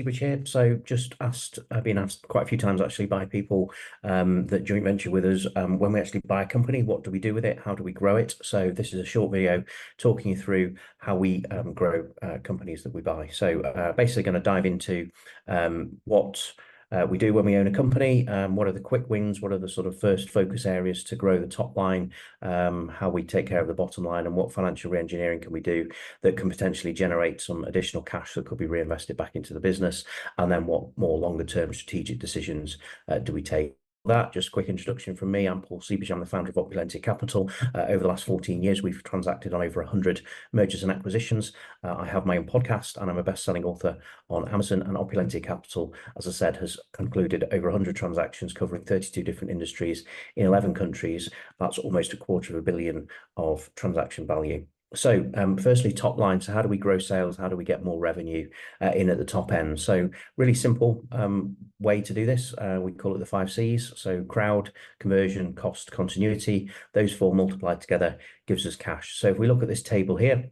Seabridge here. So just I've been asked quite a few times actually by people that joint venture with us. When we actually buy a company, what do we do with it? How do we grow it? So this is a short video talking you through how we grow companies that we buy. So basically going to dive into what we do when we own a company, what are the quick wins, what are the sort of first focus areas to grow the top line, how we take care of the bottom line, and what financial re-engineering can we do that can potentially generate some additional cash that could be reinvested back into the business, and then what more longer term strategic decisions do we take. That just a quick introduction from me. I'm Paul Seabridge. I'm the founder of Opulentia Capital. Over the last 14 years, we've transacted on over 100 mergers and acquisitions. I have my own podcast and I'm a best-selling author on Amazon, and Opulentia Capital, as I said, has concluded over 100 transactions covering 32 different industries in 11 countries. That's almost $250 million of transaction value. So firstly, top line. So how do we grow sales? How do we get more revenue in at the top end? So really simple way to do this. We call it the 5 C's. So crowd, conversion, cost, continuity. Those 4 multiplied together gives us cash. So if we look at this table here,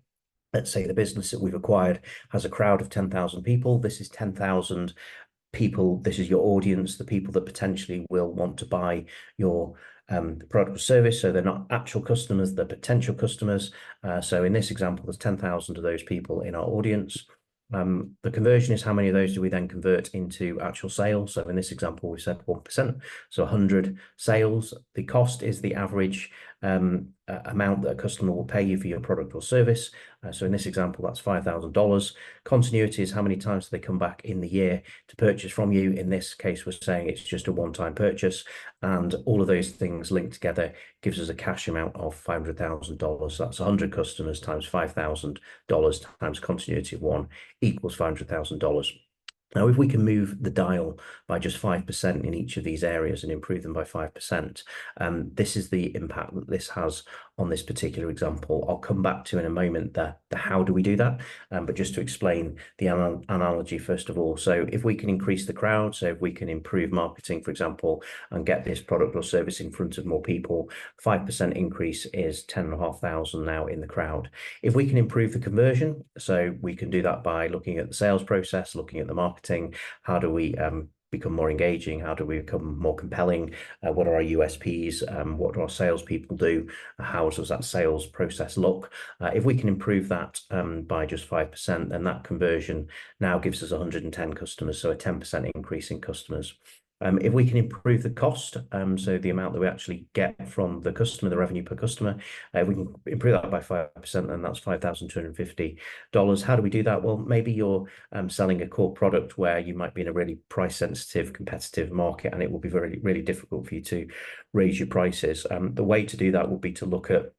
let's say the business that we've acquired has a crowd of 10,000 people. This is 10,000 people. This is your audience, the people that potentially will want to buy your product or service. So they're not actual customers, they're potential customers. So in this example, there's 10,000 of those people in our audience. The conversion is how many of those do we then convert into actual sales. So in this example, we said 1%, so 100 sales. The cost is the average amount that a customer will pay you for your product or service. So in this example, that's $5,000. Continuity is how many times do they come back in the year to purchase from you. In this case, we're saying it's just a one-time purchase, and all of those things linked together gives us a cash amount of $500,000. So that's 100 customers times $5,000 times continuity of 1 equals $500,000. Now, if we can move the dial by just 5% in each of these areas and improve them by 5%, this is the impact that this has on this particular example. I'll come back to in a moment the how do we do that, but just to explain the analogy first of all. So if we can increase the crowd, so if we can improve marketing, for example, and get this product or service in front of more people, 5% increase is 10,500 now in the crowd. If we can improve the conversion, so we can do that by looking at the sales process, looking at the marketing, how do we become more engaging? How do we become more compelling? What are our USPs? What do our salespeople do? How does that sales process look? If we can improve that by just 5%, then that conversion now gives us 110 customers, so a 10% increase in customers. If we can improve the cost, so the amount that we actually get from the customer, the revenue per customer, if we can improve that by 5%, then that's $5,250. How do we do that? Well, maybe you're selling a core product where you might be in a really price sensitive, competitive market, and it will be really difficult for you to raise your prices. The way to do that would be to look at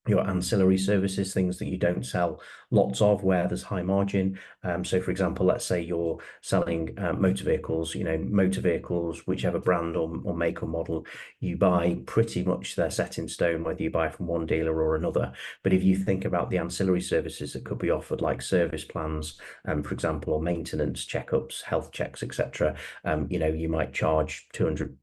your ancillary services, things that you don't sell lots of, where there's high margin. So for example, let's say you're selling motor vehicles, motor vehicles, whichever brand or make or model you buy, pretty much they're set in stone, whether you buy from one dealer or another. But if you think about the ancillary services that could be offered, like service plans, for example, or maintenance checkups, health checks, etc., you might charge $200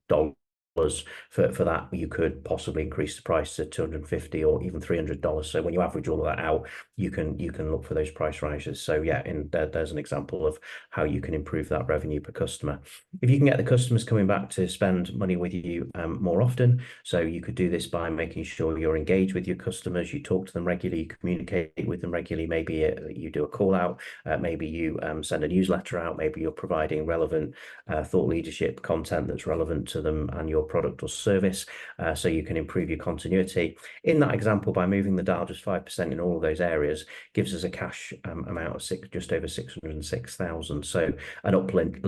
for that. You could possibly increase the price to $250 or even $300. So when you average all of that out, you can look for those price rises. So yeah, there's an example of how you can improve that revenue per customer. If you can get the customers coming back to spend money with you more often, so you could do this by making sure you're engaged with your customers, you talk to them regularly, you communicate with them regularly. Maybe you do a call out, maybe you send a newsletter out, maybe you're providing relevant thought leadership content that's relevant to them and your product or service, so you can improve your continuity. In that example, by moving the dial just 5% in all of those areas gives us a cash amount of just over 606,000. So an uplift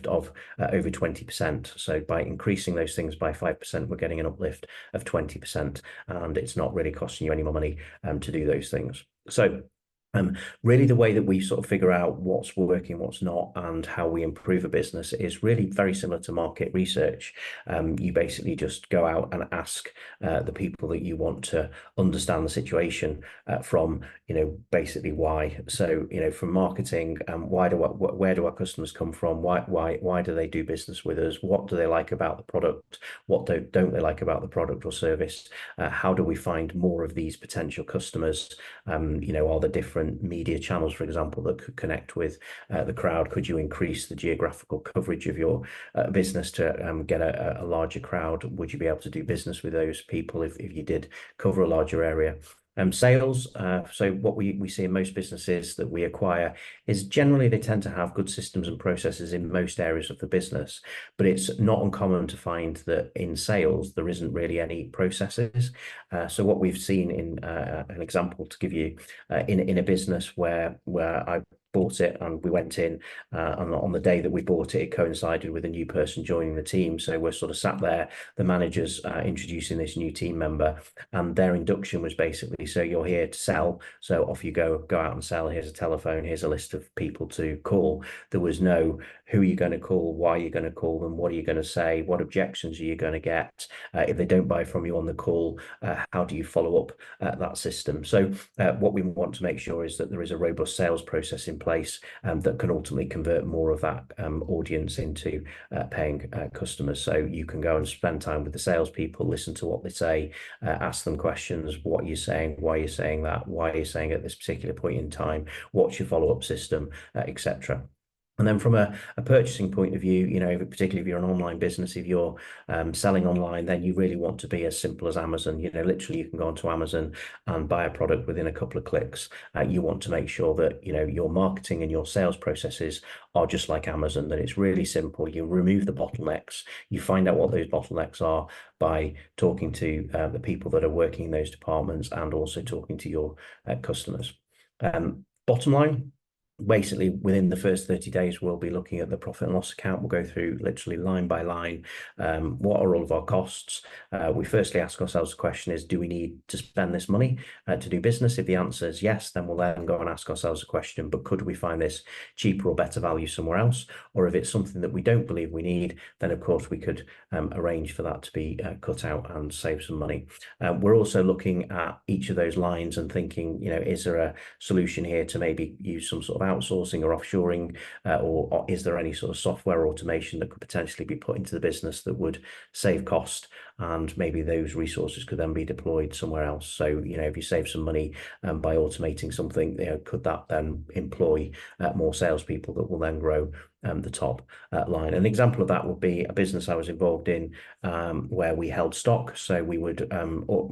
of over 20%. So by increasing those things by 5%, we're getting an uplift of 20%, and it's not really costing you any more money to do those things. So really the way that we sort of figure out what's working, what's not, and how we improve a business is really very similar to market research. You basically just go out and ask the people that you want to understand the situation from, basically why. So, from marketing, where do our customers come from? Why do they do business with us? What do they like about the product? What don't they like about the product or service? How do we find more of these potential customers? Are there different different media channels, for example, that could connect with the crowd? Could you increase the geographical coverage of your business to get a larger crowd? Would you be able to do business with those people if you did cover a larger area? Sales, so what we see in most businesses that we acquire is generally they tend to have good systems and processes in most areas of the business, but it's not uncommon to find that in sales there isn't really any processes. So what we've seen in an example to give you in a business where I bought it and we went in on the day that we bought it, it coincided with a new person joining the team. So we're sort of sat there, the managers introducing this new team member, and their induction was basically, so you're here to sell, so off you go out and sell. Here's a telephone, here's a list of people to call. There was no who are you going to call, why are you going to call them, what are you going to say, what objections are you going to get, if they don't buy from you on the call, how do you follow up that system? So what we want to make sure is that there is a robust sales process in place that can ultimately convert more of that audience into paying customers. So you can go and spend time with the salespeople, listen to what they say, ask them questions. What are you saying? Why are you saying that? Why are you saying at this particular point in time? What's your follow-up system, etc. And then from a purchasing point of view, you know, particularly if you're an online business, if you're selling online, then you really want to be as simple as Amazon. You know, literally you can go onto Amazon and buy a product within a couple of clicks. You want to make sure that, you know, your marketing and your sales processes are just like Amazon, that it's really simple. You remove the bottlenecks. You find out what those bottlenecks are by talking to the people that are working in those departments and also talking to your customers. Bottom line, basically within the first 30 days, we'll be looking at the profit and loss account. We'll go through literally line by line. What are all of our costs? We firstly ask ourselves the question is, do we need to spend this money to do business? If the answer is yes, then we'll then go and ask ourselves a question, but could we find this cheaper or better value somewhere else? Or if it's something that we don't believe we need, then of course we could arrange for that to be cut out and save some money. We're also looking at each of those lines and thinking, you know, is there a solution here to maybe use some sort of outsourcing or offshoring, or is there any sort of software automation that could potentially be put into the business that would save cost, and maybe those resources could then be deployed somewhere else? So, you know, if you save some money by automating something, you know, could that then employ more salespeople that will then grow the top line? An example of that would be a business I was involved in where we held stock. So we would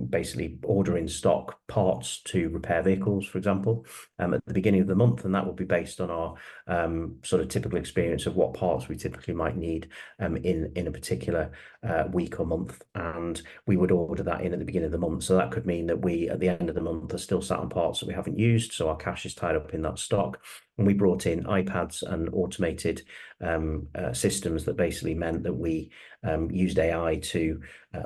basically order in stock parts to repair vehicles, for example, at the beginning of the month, and that would be based on our sort of typical experience of what parts we typically might need in a particular week or month, and we would order that in at the beginning of the month. So that could mean that we, at the end of the month, are still sat on parts that we haven't used, so our cash is tied up in that stock. And we brought in iPads and automated systems that basically meant that we used AI to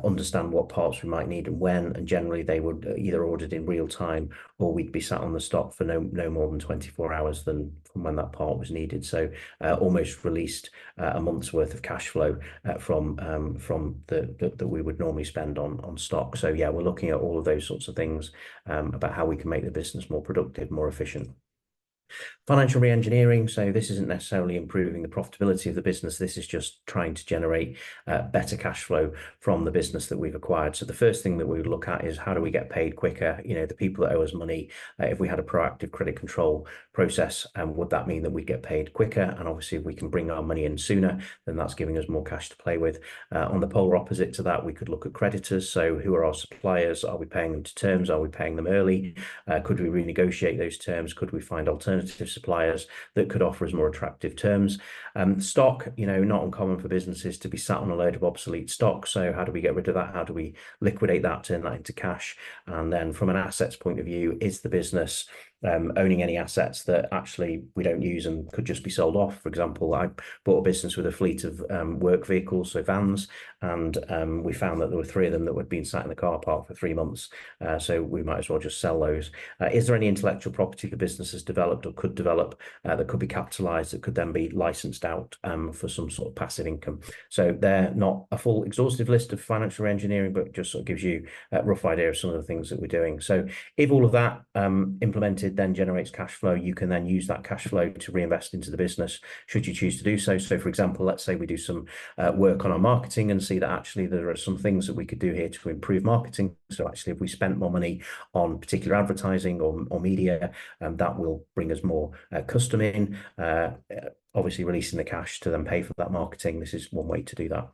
understand what parts we might need and when, and generally they would either ordered in real time, or we'd be sat on the stock for no more than 24 hours from when that part was needed. So almost released a month's worth of cash flow from that we would normally spend on stock. So yeah, we're looking at all of those sorts of things about how we can make the business more productive, more efficient. Financial re-engineering. So this isn't necessarily improving the profitability of the business. This is just trying to generate better cash flow from the business that we've acquired. So the first thing that we would look at is how do we get paid quicker? You know, the people that owe us money, if we had a proactive credit control process, would that mean that we get paid quicker? And obviously if we can bring our money in sooner, then that's giving us more cash to play with. On the polar opposite to that, we could look at creditors. So who are our suppliers? Are we paying them to terms? Are we paying them early? Could we renegotiate those terms? Could we find alternative suppliers that could offer us more attractive terms? Stock, you know, not uncommon for businesses to be sat on a load of obsolete stock. So how do we get rid of that? How do we liquidate that, turn that into cash? And then from an assets point of view, is the business owning any assets that actually we don't use and could just be sold off? For example, I bought a business with a fleet of work vehicles, so vans, and we found that there were 3 of them that had been sat in the car park for 3 months. So we might as well just sell those. Is there any intellectual property the business has developed or could develop that could be capitalized, that could then be licensed out for some sort of passive income? So they're not a full exhaustive list of financial engineering, but just sort of gives you a rough idea of some of the things that we're doing. So if all of that implemented invested then generates cash flow. You can then use that cash flow to reinvest into the business should you choose to do so. So for example, let's say we do some work on our marketing and see that actually there are some things that we could do here to improve marketing. So actually, if we spent more money on particular advertising or media, that will bring us more custom in, obviously releasing the cash to then pay for that marketing. This is one way to do that.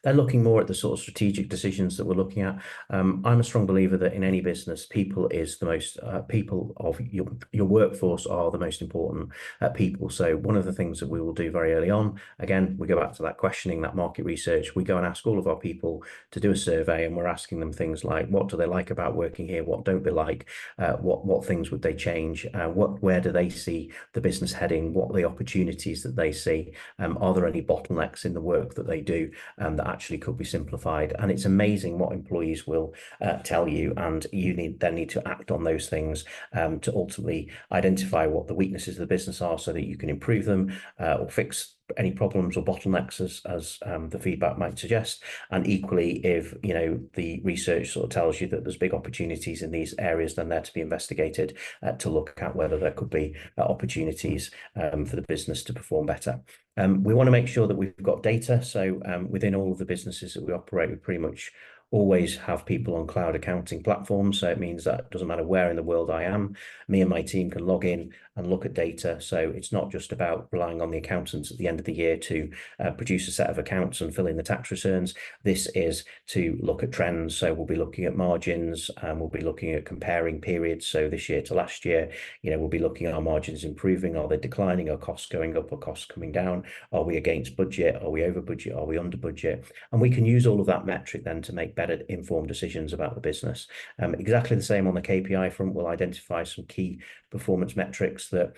They're looking more at the sort of strategic decisions that we're looking at. I'm a strong believer that in any business, people is the most, people of your workforce are the most important people. So one of the things that we will do very early on, again, we go back to that questioning, that market research, we go and ask all of our people to do a survey, and we're asking them things like, what do they like about working here? What don't they like? What things would they change? Where do they see the business heading? What are the opportunities that they see? Are there any bottlenecks in the work that they do? That actually could be simplified. And it's amazing what employees will tell you, and you need to act on those things to ultimately identify what the weaknesses of the business are so that you can improve them or fix any problems or bottlenecks as the feedback might suggest. And equally, if the research sort of tells you that there's big opportunities in these areas, then they're to be investigated to look at whether there could be opportunities for the business to perform better. We want to make sure that we've got data. So within all of the businesses that we operate, we pretty much always have people on cloud accounting platforms. So it means that it doesn't matter where in the world I am, me and my team can log in and look at data. So it's not just about relying on the accountants at the end of the year to produce a set of accounts and fill in the tax returns. This is to look at trends. So we'll be looking at margins, and we'll be looking at comparing periods. So this year to last year, we'll be looking at our margins improving. Are they declining? Are costs going up? Are costs coming down? Are we against budget? Are we over budget? Are we under budget? And we can use all of that metric then to make better informed decisions about the business. Exactly the same on the KPI front. We'll identify some key performance metrics that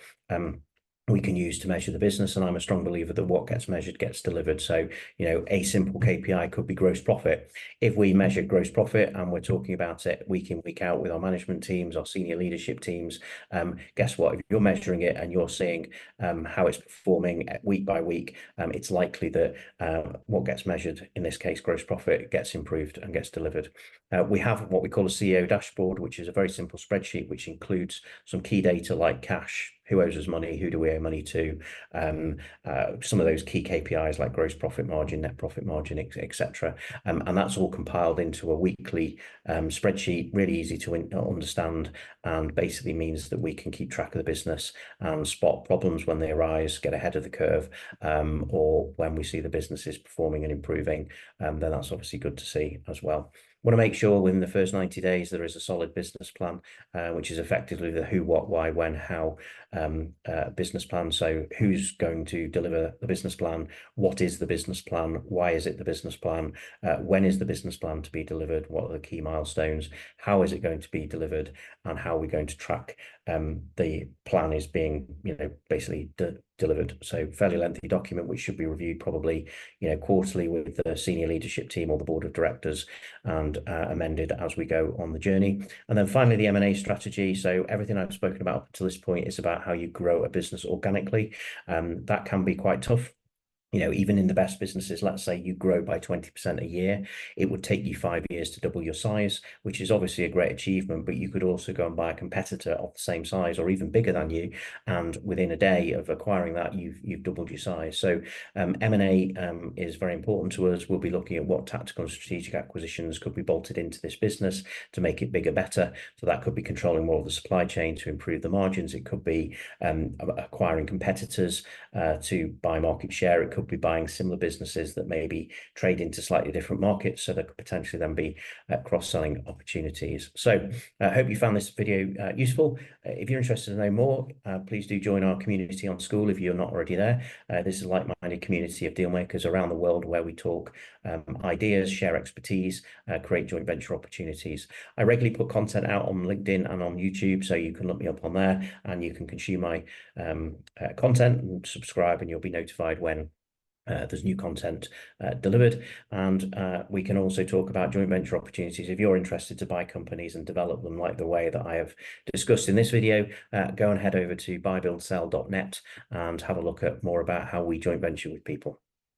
we can use to measure the business. And I'm a strong believer that what gets measured gets delivered. So, a simple KPI could be gross profit. If we measure gross profit and we're talking about it week in, week out with our management teams, our senior leadership teams, guess what? If you're measuring it and you're seeing how it's performing week by week, it's likely that what gets measured, in this case, gross profit, gets improved and gets delivered. We have what we call a CEO dashboard, which is a very simple spreadsheet, which includes some key data like cash, who owes us money, who do we owe money to, some of those key KPIs like gross profit margin, net profit margin, etc. And that's all compiled into a weekly spreadsheet, really easy to understand, and basically means that we can keep track of the business and spot problems when they arise, get ahead of the curve, or when we see the business is performing and improving, then that's obviously good to see as well. Want to make sure within the first 90 days there is a solid business plan, which is effectively the who, what, why, when, how business plan. So who's going to deliver the business plan? What is the business plan? Why is it the business plan? When is the business plan to be delivered? What are the key milestones? How is it going to be delivered? And how are we going to track the plan is being, basically delivered? So fairly lengthy document, which should be reviewed probably, quarterly with the senior leadership team or the board of directors, and amended as we go on the journey. And then finally, the M&A strategy. So everything I've spoken about up to this point is about how you grow a business organically. That can be quite tough. Even in the best businesses, let's say you grow by 20% a year, it would take you 5 years to double your size, which is obviously a great achievement, but you could also go and buy a competitor of the same size or even bigger than you, and within a day of acquiring that, you've doubled your size. So M&A is very important to us. We'll be looking at what tactical and strategic acquisitions could be bolted into this business to make it bigger, better. So that could be controlling more of the supply chain to improve the margins. It could be acquiring competitors to buy market share. It could be buying similar businesses that maybe trade into slightly different markets, so there could potentially then be cross-selling opportunities. So I hope you found this video useful. If you're interested to know more, please do join our community on Skool if you're not already there. This is a like-minded community of deal makers around the world where we talk ideas, share expertise, create joint venture opportunities. I regularly put content out on LinkedIn and on YouTube, so you can look me up on there and you can consume my content and subscribe, and you'll be notified when there's new content delivered. And we can also talk about joint venture opportunities. If you're interested to buy companies and develop them like the way that I have discussed in this video, go and head over to buybuildsell.net and have a look at more about how we joint venture with people.